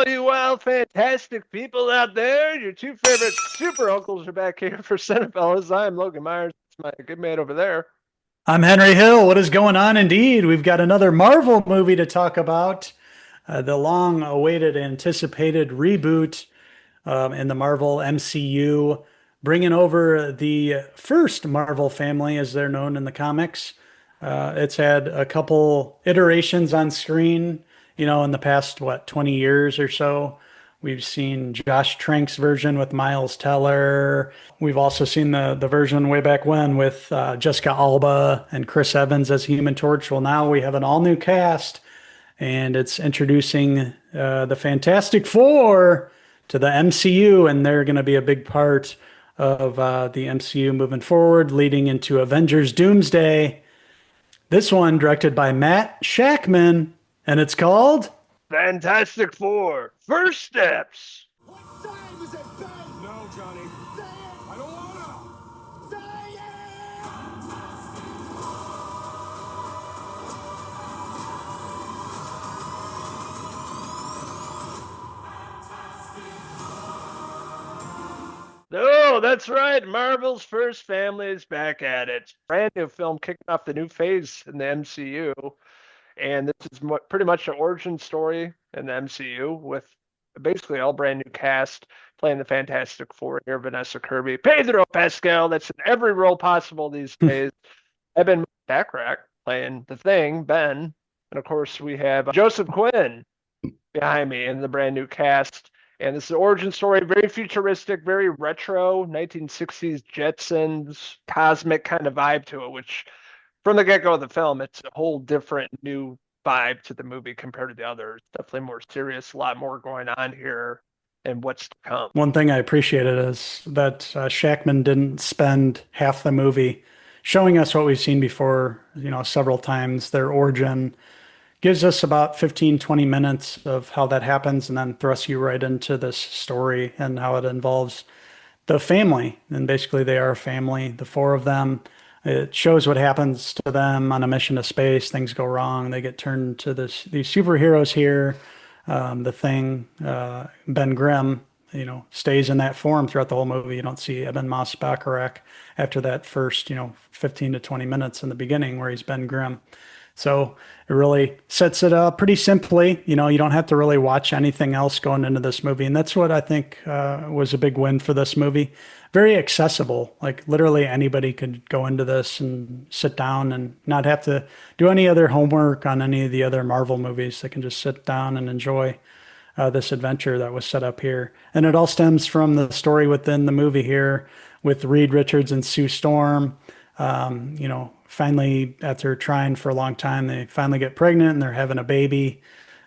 all you wild, fantastic people out there. Your two favorite super uncles are back here for Cinefellas. I'm Logan Myers. It's my good man over there. I'm Henry Hill. What is going on? Indeed, we've got another Marvel movie to talk about. The long awaited, anticipated reboot in the Marvel MCU, bringing over the first Marvel family as they're known in the comics. It's had a couple iterations on screen, in the past, 20 years or so. We've seen Josh Trank's version with Miles Teller. We've also seen the version way back when with Jessica Alba and Chris Evans as Human Torch. Well, now we have an all new cast, and it's introducing the Fantastic Four to the MCU, and they're going to be a big part of the MCU moving forward, leading into Avengers Doomsday. This one directed by Matt Shakman, and it's called Fantastic Four. First steps. What time is it, Ben? No, Johnny. Say it! I don't wanna! Say Oh, that's right. Marvel's first family is back at it. Brand new film kicking off the new phase in the MCU. And this is pretty much an origin story in the MCU with basically all brand new cast playing the Fantastic Four here. Vanessa Kirby, Pedro Pascal, that's in every role possible these days. Evan Moss-Bachrach playing the Thing, Ben. And of course, we have Joseph Quinn behind me in the brand new cast. And this is an origin story, very futuristic, very retro, 1960s Jetsons, cosmic kind of vibe to it, which from the get-go of the film, it's a whole different new vibe to the movie compared to the others. Definitely more serious, a lot more going on here and what's to come. one thing I appreciated is that Shakman didn't spend half the movie showing us what we've seen before, several times, their origin. Gives us about 15, 20 minutes of how that happens and then thrusts you right into this story and how it involves the family. And basically, they are a family, the four of them. It shows what happens to them on a mission to space. Things go wrong. They get turned to these superheroes here. The Thing, Ben Grimm, stays in that form throughout the whole movie. You don't see Eben Moss-Bachrach after that first, 15 to 20 minutes in the beginning where he's Ben Grimm. So it really sets it up pretty simply. You don't have to really watch anything else going into this movie. And that's what I think was a big win for this movie. Very accessible. Like literally anybody could go into this and sit down and not have to do any other homework on any of the other Marvel movies. They can just sit down and enjoy this adventure that was set up here. And it all stems from the story within the movie here with Reed Richards and Sue Storm. Finally, after trying for a long time, they finally get pregnant and they're having a baby,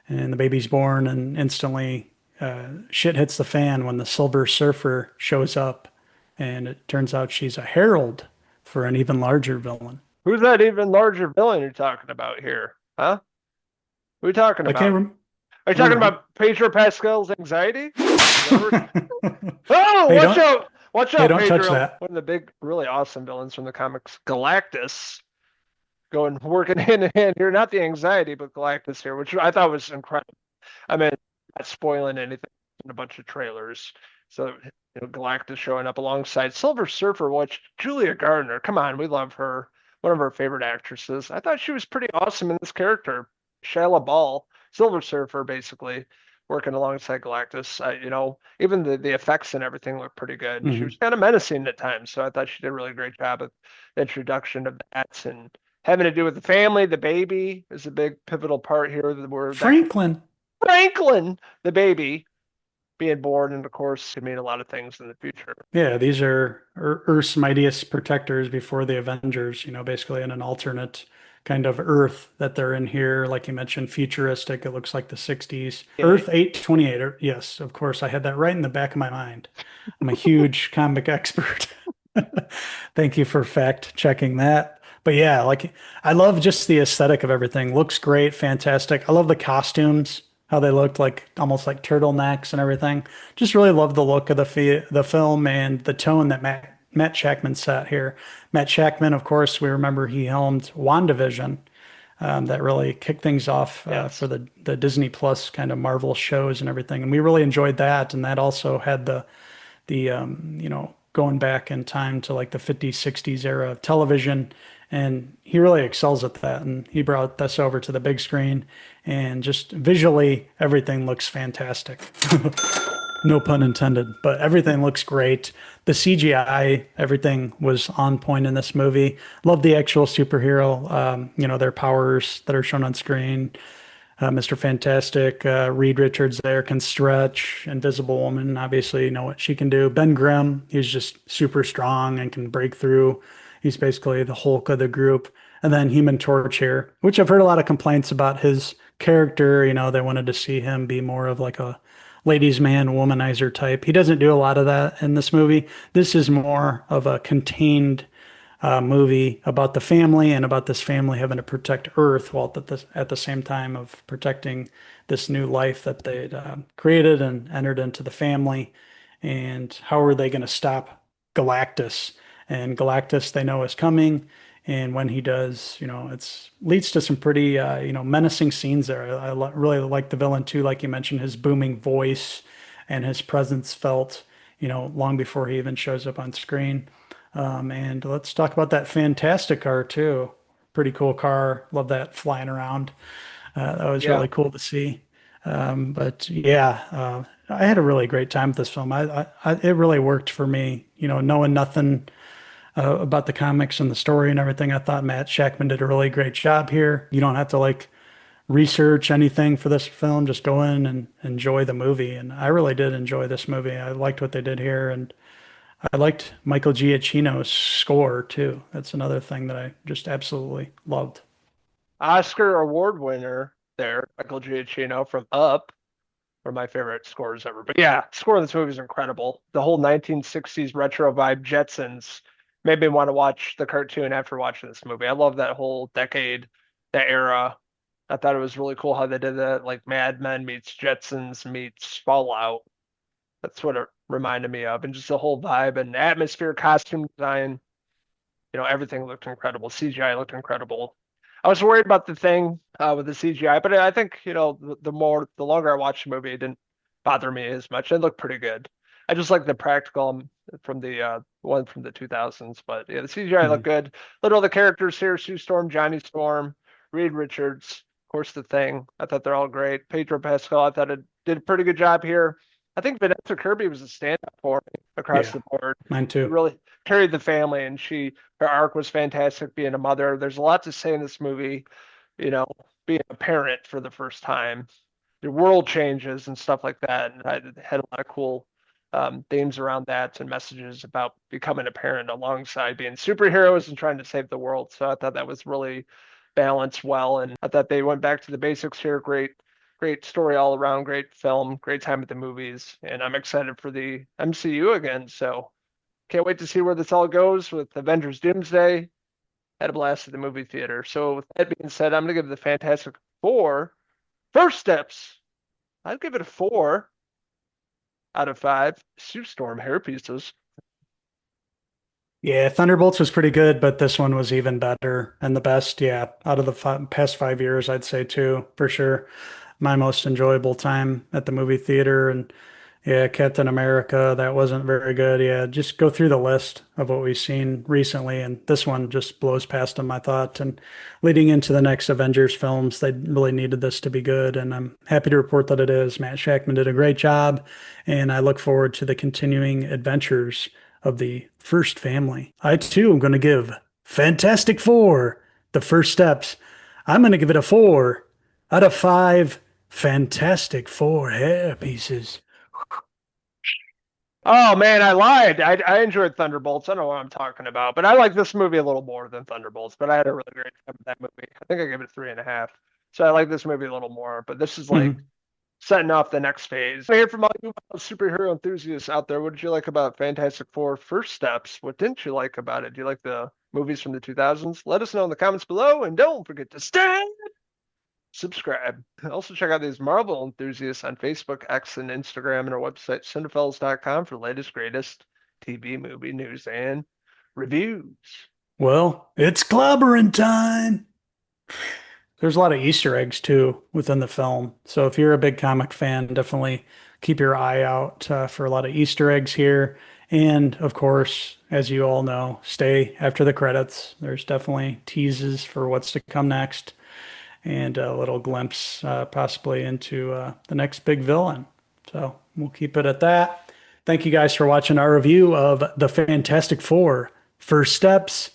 and the baby's born, and instantly shit hits the fan when the Silver Surfer shows up, and it turns out she's a herald for an even larger villain. Who's that even larger villain you're talking about here? Huh? Who are you talking I about? can't remember. Are you I don't talking know. about Pedro Pascal's anxiety? Oh, Hey, watch don't out! Watch hey, out, don't touch Pedro. that. One of the big, really awesome villains from the comics, Galactus, going working hand in hand here. Not the anxiety, but Galactus here, which I thought was incredible. I mean, not spoiling anything in a bunch of trailers. So, Galactus showing up alongside Silver Surfer, which Julia Gardner, come on, we love her. One of our favorite actresses. I thought she was pretty awesome in this character. Shia Ball, Silver Surfer, basically working alongside Galactus. Even the effects and everything looked pretty good. She was Mhm. kind of menacing at times, so I thought she did a really great job of the introduction of that and having to do with the family. The baby is a big pivotal part here. Where that Franklin. Franklin, the baby, being born, and of course, could mean a lot of things in the future. Yeah, these are Earth's mightiest protectors before the Avengers, basically in an alternate kind of Earth that they're in here. Like you mentioned, futuristic. It looks like the 60s. Yeah, Earth 828. Yes, of course. I had that right in the back of my mind. I'm a huge comic expert. Thank you for fact checking that. But yeah, like I love just the aesthetic of everything. Looks great, fantastic. I love the costumes, how they looked like almost like turtlenecks and everything. Just really love the look of the film and the tone that Matt Shakman set here. Matt Shakman, of course, we remember he helmed WandaVision. that really kicked things off for Yes. the Disney Plus kind of Marvel shows and everything. And we really enjoyed that. And that also had the going back in time to like the 50s, 60s era of television. And he really excels at that. And he brought this over to the big screen, and just visually, everything looks fantastic. No pun intended, but everything looks great. The CGI, everything was on point in this movie. Love the actual superhero, their powers that are shown on screen. Mr. Fantastic, Reed Richards there can stretch. Invisible Woman, obviously, you know what she can do. Ben Grimm, he's just super strong and can break through. He's basically the Hulk of the group. And then Human Torch here, which I've heard a lot of complaints about his character. They wanted to see him be more of like a ladies' man, womanizer type. He doesn't do a lot of that in this movie. This is more of a contained movie about the family and about this family having to protect Earth while at the same time of protecting this new life that they'd created and entered into the family. And how are they going to stop Galactus? And Galactus, they know, is coming. And when he does, it's leads to some pretty, menacing scenes there. I really like the villain too, like you mentioned, his booming voice and his presence felt, long before he even shows up on screen. And let's talk about that fantastic car too. Pretty cool car. Love that flying around. That was Yeah. really cool to see. But yeah, I had a really great time with this film. It really worked for me. Knowing nothing about the comics and the story and everything, I thought Matt Shakman did a really great job here. You don't have to like research anything for this film. Just go in and enjoy the movie. And I really did enjoy this movie. I liked what they did here, and I liked Michael Giacchino's score too. That's another thing that I just absolutely loved. Oscar award winner there, Michael Giacchino from Up, one of my favorite scores ever. But yeah, score of this movie is incredible. The whole 1960s retro vibe, Jetsons, made me want to watch the cartoon after watching this movie. I love that whole decade, that era. I thought it was really cool how they did that, like Mad Men meets Jetsons meets Fallout. That's what it reminded me of, and just the whole vibe and atmosphere, costume design. Everything looked incredible. CGI looked incredible. I was worried about the thing with the CGI, but I think, the longer I watched the movie, it didn't bother me as much. It looked pretty good. I just like the practical from the one from the 2000s, but yeah, the CGI looked Mhm. good. Look at all the characters here: Sue Storm, Johnny Storm, Reed Richards, of course, the Thing. I thought they're all great. Pedro Pascal, I thought it did a pretty good job here. I think Vanessa Kirby was a standout for me across Yeah, the board. mine She too. really carried the family, and her arc was fantastic being a mother. There's a lot to say in this movie, you know, being a parent for the first time. Your world changes and stuff like that. And I had a lot of cool themes around that and messages about becoming a parent alongside being superheroes and trying to save the world. So I thought that was really balanced well. And I thought they went back to the basics here. Great, great story all around, great film, great time at the movies. And I'm excited for the MCU again. So can't wait to see where this all goes with Avengers Doomsday. Had a blast at the movie theater. So with that being said, I'm gonna give the Fantastic Four first steps. I'd give it a 4 out of 5. Sue Storm hair pieces. Yeah, Thunderbolts was pretty good, but this one was even better and the best. Yeah, out of the past 5 years, I'd say too, for sure. My most enjoyable time at the movie theater. And yeah, Captain America, that wasn't very good. Yeah, just go through the list of what we've seen recently, and this one just blows past them, I thought. And leading into the next Avengers films, they really needed this to be good, and I'm happy to report that it is. Matt Shakman did a great job, and I look forward to the continuing adventures of the first family. I too am going to give Fantastic Four the first steps. I'm going to give it a 4 out of 5 Fantastic Four hair pieces. Oh man, I lied. I enjoyed Thunderbolts. I don't know what I'm talking about, but I like this movie a little more than Thunderbolts. But I had a really great time with that movie. I think I gave it 3.5. So I like this movie a little more. But this is like Mhm. setting off the next phase. I hear from all you superhero enthusiasts out there. What did you like about Fantastic Four First Steps? What didn't you like about it? Do you like the movies from the 2000s? Let us know in the comments below, and don't forget to stay subscribe. Also, check out these Marvel enthusiasts on Facebook, X, and Instagram, and our website, cinefellas.com, for the latest, greatest TV, movie news and reviews. Well, it's clobbering time. There's a lot of Easter eggs too within the film. So if you're a big comic fan, definitely keep your eye out for a lot of Easter eggs here. And of course, as you all know, stay after the credits. There's definitely teases for what's to come next and a little glimpse possibly into the next big villain. So we'll keep it at that. Thank you guys for watching our review of The Fantastic Four First Steps.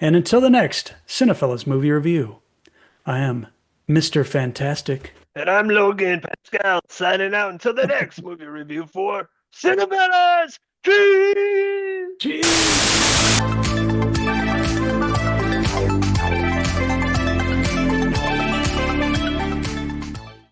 And until the next Cinephiles movie review, I am Mr. Fantastic. And I'm Logan Pascal signing out until the next movie review for Cinefellas. Cheese!